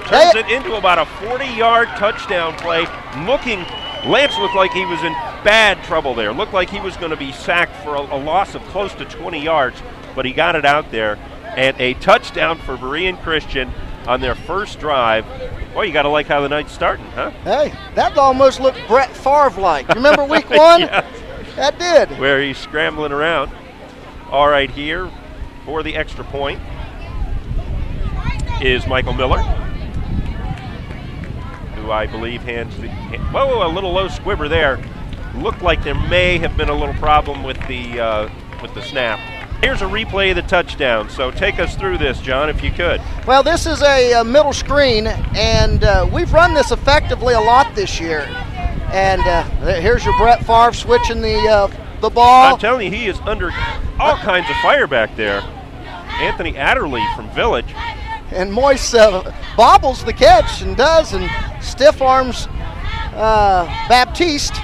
turns it into about a 40-yard touchdown play. Lance looked like he was in bad trouble there. Looked like he was going to be sacked for a loss of close to 20 yards, but he got it out there. And a touchdown for Berean Christian on their first drive. Boy, you got to like how the night's starting, huh? Hey, that almost looked Brett Favre-like. Remember week 1? Yes. That did. Where he's scrambling around. All right, here for the extra point is Michael Miller, who I believe hands the – whoa, a little low squibber there. Looked like there may have been a little problem with the snap. Here's a replay of the touchdown, so take us through this, John, if you could. Well, this is a middle screen, and we've run this effectively a lot this year. And here's your Brett Favre switching the ball. I'm telling you, he is under all kinds of fire back there. Anthony Adderley from Village. And Moise bobbles the catch and stiff arms Baptiste.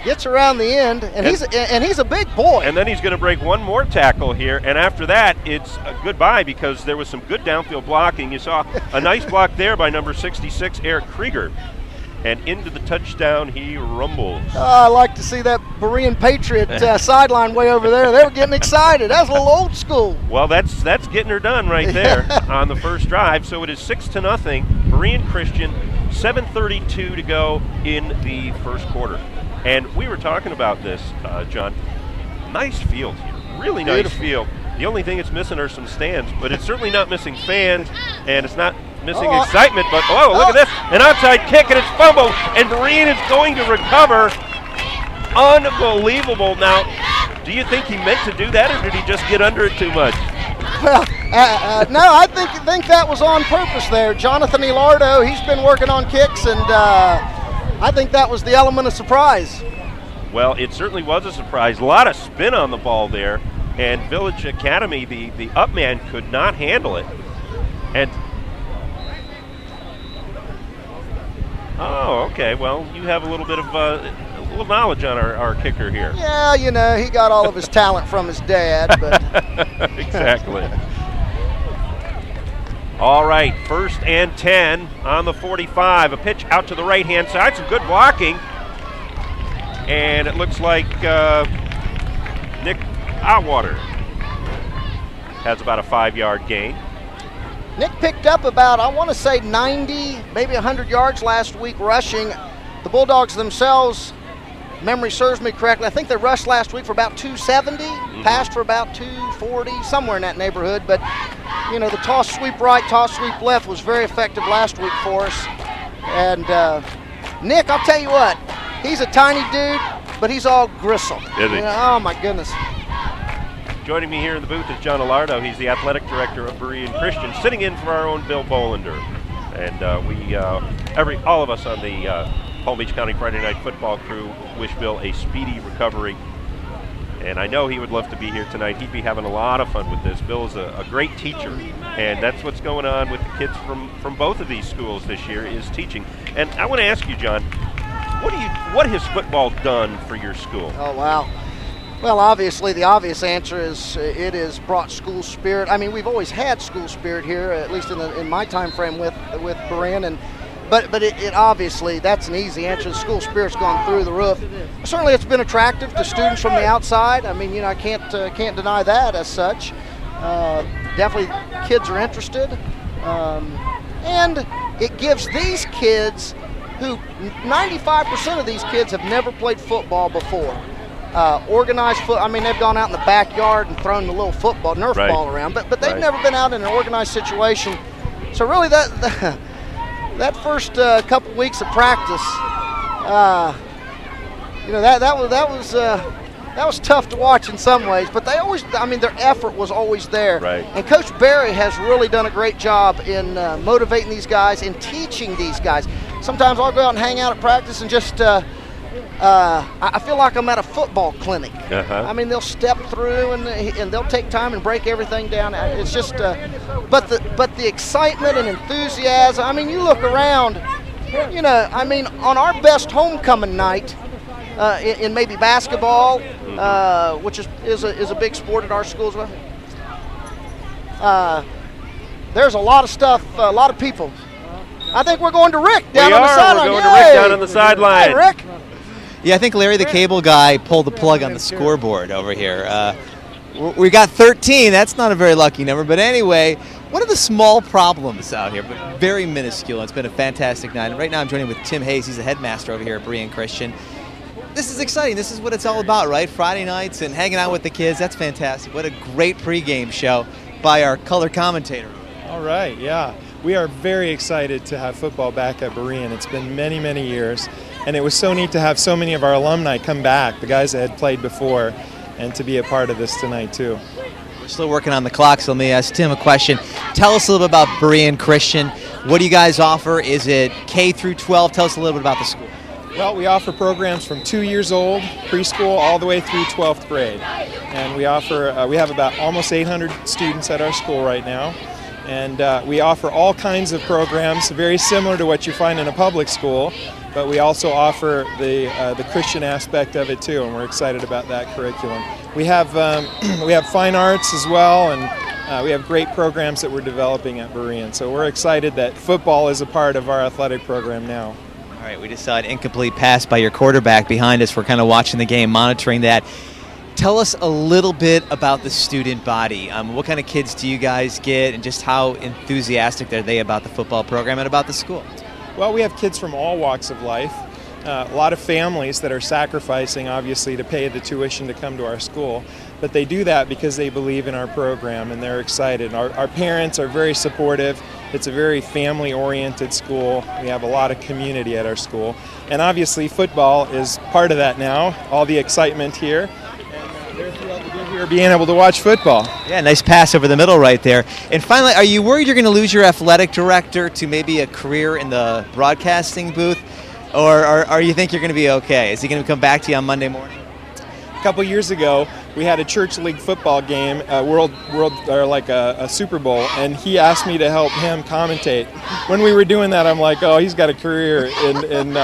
Gets around the end, and he's a big boy. And then he's going to break one more tackle here, and after that, it's a goodbye because there was some good downfield blocking. You saw a nice block there by number 66, Eric Krieger. And into the touchdown he rumbles. I like to see that Berean Patriot sideline way over there. They were getting excited. That was a little old school. Well, that's getting her done right there on the first drive. So it is 6-0. Berean Christian, 7:32 to go in the first quarter. And we were talking about this, John. Nice field here. Really nice Beautiful field. The only thing it's missing are some stands, but it's certainly not missing fans, and it's not missing excitement. But, look at this. An outside kick, and it's fumbled, and Berean is going to recover. Unbelievable. Now, do you think he meant to do that, or did he just get under it too much? Well, no, I think that was on purpose there. Jonathan Elardo, he's been working on kicks, and I think that was the element of surprise. Well, it certainly was a surprise. A lot of spin on the ball there, and Village Academy, the up man, could not handle it. And okay. Well, you have a little bit of a little knowledge on our kicker here. Yeah, he got all of his talent from his dad. But exactly. All right, 1st and 10 on the 45. A pitch out to the right-hand side. Some good blocking. And it looks like Nick Atwater has about a 5-yard gain. Nick picked up about, I want to say 90, maybe 100 yards last week rushing. The Bulldogs themselves, memory serves me correctly, I think they rushed last week for about 270, passed for about 240, somewhere in that neighborhood. But, the toss sweep right, toss sweep left was very effective last week for us. And Nick, I'll tell you what, he's a tiny dude, but he's all gristle. Is he? Oh, my goodness. Joining me here in the booth is John Elardo. He's the athletic director of Berean Christian, sitting in for our own Bill Bolander. And all of us on the Palm Beach County Friday Night Football crew wish Bill a speedy recovery. And I know he would love to be here tonight. He'd be having a lot of fun with this. Bill is a great teacher, and that's what's going on with the kids from both of these schools this year is teaching. And I want to ask you, John, what has football done for your school? Oh, wow. Well, obviously, the obvious answer is it has brought school spirit. I mean, we've always had school spirit here, at least in my time frame with Berean, but it obviously, that's an easy answer. The school spirit's gone through the roof. Certainly, it's been attractive to students from the outside. I mean, I can't deny that as such. Definitely, kids are interested, and it gives these kids, who 95% of these kids have never played football before. Organized foot. I mean, they've gone out in the backyard and thrown the little Nerf ball around, but they've never been out in an organized situation. So really, that first couple weeks of practice, that was tough to watch in some ways. But they always, their effort was always there. Right. And Coach Barry has really done a great job in motivating these guys and teaching these guys. Sometimes I'll go out and hang out at practice and just. I feel like I'm at a football clinic. I mean, they'll step through and they'll take time and break everything down. It's just, but the excitement and enthusiasm. I mean, you look around, on our best homecoming night in maybe basketball, which is a big sport at our schools. There's a lot of stuff, a lot of people I think we're going to Rick down on the sideline. We're going to Rick down on the sideline. Hey, Rick. Yeah, I think Larry the cable guy pulled the plug on the scoreboard over here. We got 13. That's not a very lucky number. But anyway, what are the small problems out here? But very minuscule. It's been a fantastic night. And right now I'm joining with Tim Hayes. He's the headmaster over here at Berean Christian. This is exciting. This is what it's all about, right? Friday nights and hanging out with the kids. That's fantastic. What a great pregame show by our color commentator. All right, yeah. We are very excited to have football back at Berean. It's been many, many years, and it was so neat to have so many of our alumni come back, the guys that had played before, and to be a part of this tonight, too. We're still working on the clock, so let me ask Tim a question. Tell us a little bit about Berean Christian. What do you guys offer? Is it K through 12? Tell us a little bit about the school. Well, we offer programs from 2 years old, preschool, all the way through 12th grade. And we offer, we have about almost 800 students at our school right now. And we offer all kinds of programs, very similar to what you find in a public school, but we also offer the Christian aspect of it too, and we're excited about that curriculum. We have fine arts as well, and we have great programs that we're developing at Berean. So we're excited that football is a part of our athletic program now. All right, we just saw an incomplete pass by your quarterback behind us. We're kind of watching the game, monitoring that. Tell us a little bit about the student body. What kind of kids do you guys get, and just how enthusiastic are they about the football program and about the school? Well, we have kids from all walks of life. A lot of families that are sacrificing, obviously, to pay the tuition to come to our school. But they do that because they believe in our program and they're excited. Our parents are very supportive. It's a very family-oriented school. We have a lot of community at our school. And obviously, football is part of that now, all the excitement here. And they're thrilled to be here being able to watch football. Yeah, nice pass over the middle right there. And finally, are you worried you're going to lose your athletic director to maybe a career in the broadcasting booth? Or you think you're going to be okay? Is he going to come back to you on Monday morning? A couple years ago, we had a church league football game, a Super Bowl, and he asked me to help him commentate. When we were doing that, I'm like, oh, he's got a career in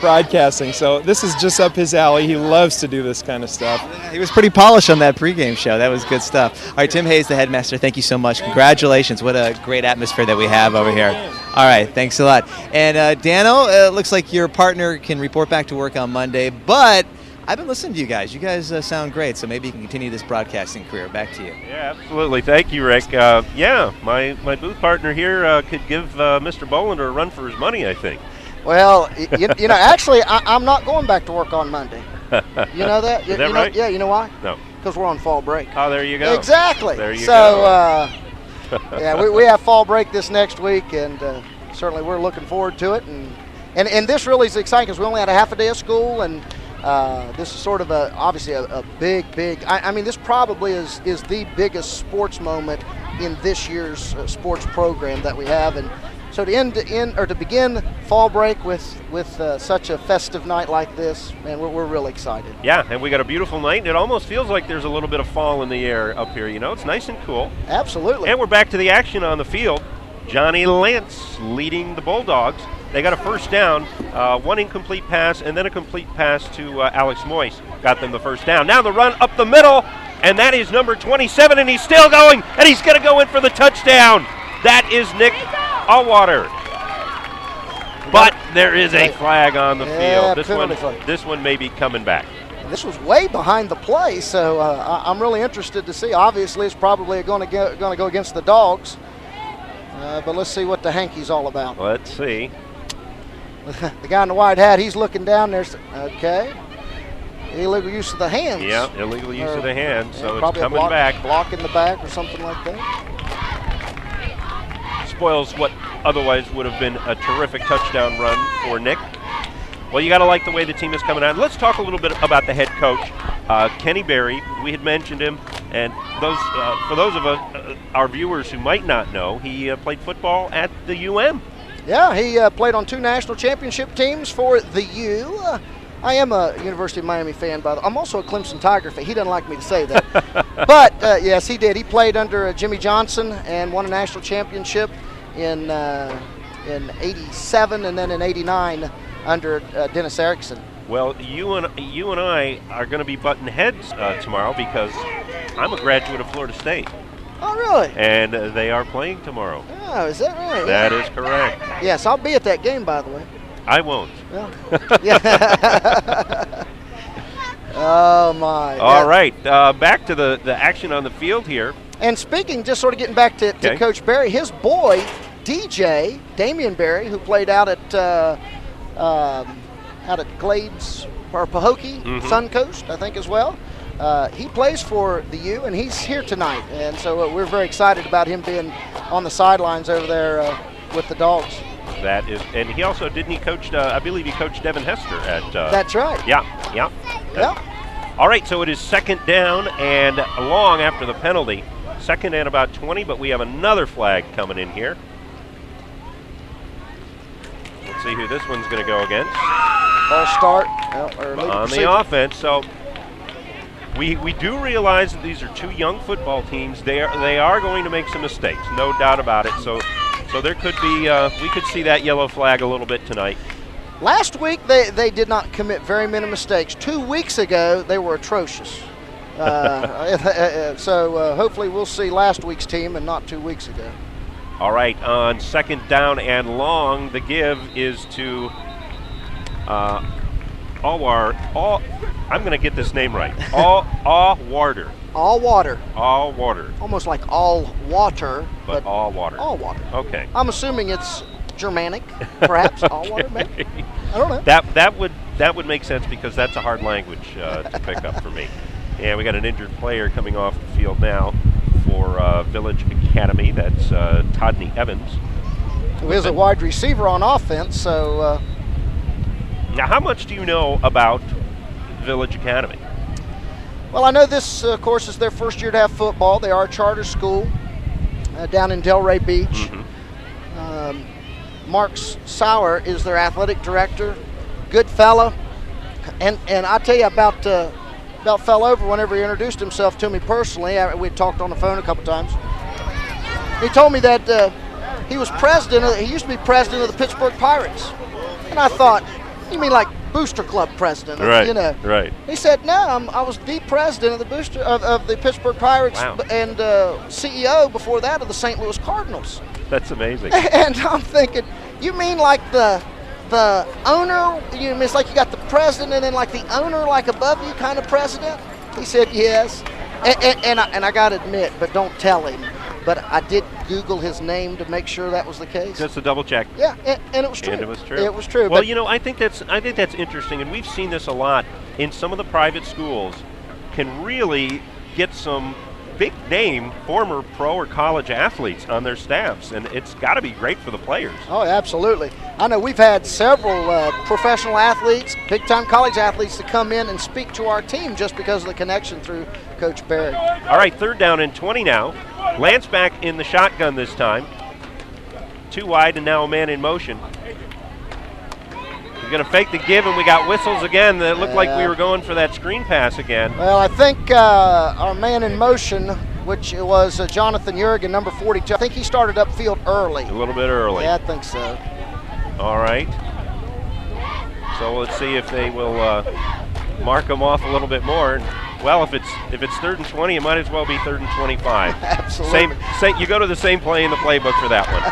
broadcasting. So this is just up his alley. He loves to do this kind of stuff. He was pretty polished on that pregame show. That was good stuff. All right, Tim Hayes, the headmaster, thank you so much. Congratulations. What a great atmosphere that we have over here. All right, thanks a lot. And Dano, it looks like your partner can report back to work on Monday, but I've been listening to you guys. You guys sound great, so maybe you can continue this broadcasting career. Back to you. Yeah, absolutely. Thank you, Rick. My booth partner here could give Mr. Bolander a run for his money, I think. Well, you know, actually, I'm not going back to work on Monday. You know that? Is that right? Yeah, you know why? No. Because we're on fall break. Oh, there you go. Exactly. There you go. Yeah, we have fall break this next week, and certainly we're looking forward to it. And this really is exciting because we only had a half a day of school, and this is sort of obviously a big. I mean, this probably is the biggest sports moment in this year's sports program that we have, and so to begin fall break with such a festive night like this, man, we're really excited. Yeah, and we got a beautiful night, and it almost feels like there's a little bit of fall in the air up here. You know, it's nice and cool. Absolutely. And we're back to the action on the field. Johnny Lance leading the Bulldogs. They got a first down, one incomplete pass, and then a complete pass to Alex Moyes. Got them the first down. Now the run up the middle, and that is number 27, and he's still going, and he's going to go in for the touchdown. That is Nick Allwater. But there is a flag on the field. This one may be coming back. This was way behind the play, so I'm really interested to see. Obviously, it's probably going to go against the Dogs, but let's see what the hanky's all about. Let's see. The guy in the white hat, he's looking down there. Okay. Illegal use of the hands. Yeah, illegal use of the hands, so it's coming back. Block in the back or something like that. Spoils what otherwise would have been a terrific touchdown run for Nick. Well, you got to like the way the team is coming out. Let's talk a little bit about the head coach, Kenny Berry. We had mentioned him, and for those of us, our viewers who might not know, he played football at the UM. Yeah, he played on 2 national championship teams for the U. I am a University of Miami fan, by the way. I'm also a Clemson Tiger fan. He doesn't like me to say that. But, yes, he did. He played under Jimmy Johnson and won a national championship in 87 and then in 89 under Dennis Erickson. Well, you and I are going to be butting heads tomorrow because I'm a graduate of Florida State. Oh, really? And they are playing tomorrow. Oh, is that right? That is correct. Yes, I'll be at that game, by the way. I won't. Well, yeah. Oh, my. All right, back to the action on the field here. And speaking, just sort of getting back to Coach Berry, his boy, DJ, Damian Berry, who played out at Glades or Pahokee, Suncoast, I think as well. He plays for the U, and he's here tonight. And so we're very excited about him being on the sidelines over there with the Dogs. That is, and he also, didn't he coach, I believe he coached Devin Hester at. That's right. Yeah. All right, so it is second down and long after the penalty. Second and about 20, but we have another flag coming in here. Let's see who this one's going to go against. Ball start. On the offense, so we do realize that these are two young football teams. They are going to make some mistakes, no doubt about it. So there could be, we could see that yellow flag a little bit tonight. Last week they did not commit very many mistakes. 2 weeks ago they were atrocious. So hopefully we'll see last week's team and not 2 weeks ago. All right, on second down and long, the give is to I'm going to get this name right. Allwater. Allwater. Allwater. Almost like all water, but Allwater. Allwater. Okay. I'm assuming it's Germanic, perhaps. Allwater, maybe. I don't know. That would make sense because that's a hard language to pick up for me. And we got an injured player coming off the field now for Village Academy. That's Todney Evans. Who is a wide receiver on offense, so. Now, how much do you know about Village Academy? Well, I know this, of course, is their first year to have football. They are a charter school down in Delray Beach. Mark Sauer is their athletic director. Good fella. And I tell you about fell over whenever he introduced himself to me personally. We talked on the phone a couple times. He told me that he was he used to be president of the Pittsburgh Pirates. And I thought, you mean like Booster Club president? Right. You know. Right. He said, no, I was the president of the of the Pittsburgh Pirates. Wow. And CEO before that of the St. Louis Cardinals. That's amazing. And I'm thinking, you mean like the owner? It's like you got the president and then like the owner like above you kind of president? He said yes. And I got to admit, but don't tell him, but I did Google his name to make sure that was the case. Just to double check. Yeah, and it was true. And it was true. It was true. Well, I think that's interesting, and we've seen this a lot in some of the private schools. Can really get some big name former pro or college athletes on their staffs, and it's got to be great for the players. Oh, absolutely. I know we've had several professional athletes, big-time college athletes to come in and speak to our team just because of the connection through Coach Berry. All right, third down and 20 now. Lance back in the shotgun this time. 2 wide and now a man in motion. We're going to fake the give, and we got whistles again. That looked like we were going for that screen pass again. Well, I think our man in motion, which was Jonathan Jurgen, number 42, I think he started upfield early. A little bit early. Yeah, I think so. All right. So let's see if they will mark them off a little bit more. Well, if it's third and 20, it might as well be third and 25. Absolutely. You go to the same play in the playbook for that one.